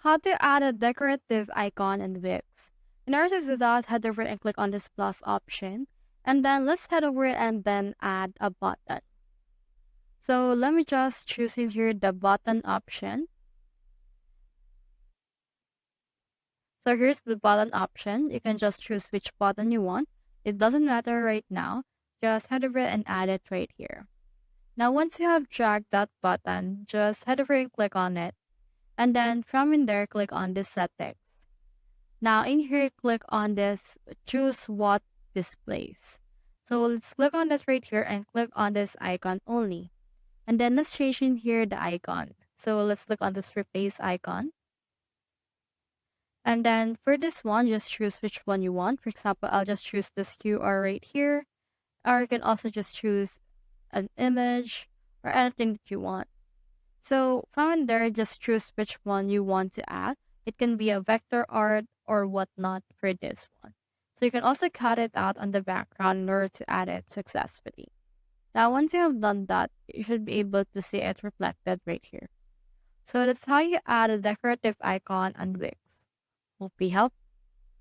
How to add a decorative icon in Wix. In order to do that, head over and click on this plus option. And then let's head over and then add a button. So let me just choose in here the button option. So here's the button option. You can just choose which button you want. It doesn't matter right now. Just head over and add it right here. Now once you have dragged that button, just head over and click on it. And then from in there, click on this settings. Now in here, click on this choose what displays. So let's click on this right here and click on this icon only. And then let's change in here the icon. So let's click on this replace icon. And then for this one, just choose which one you want. For example, I'll just choose this QR right here. Or you can also just choose an image or anything that you want. So from in there, just choose which one you want to add. It can be a vector art or whatnot for this one. So you can also cut it out on the background in order to add it successfully. Now, once you have done that, you should be able to see it reflected right here. So that's how you add a decorative icon on Wix. Hope we helped.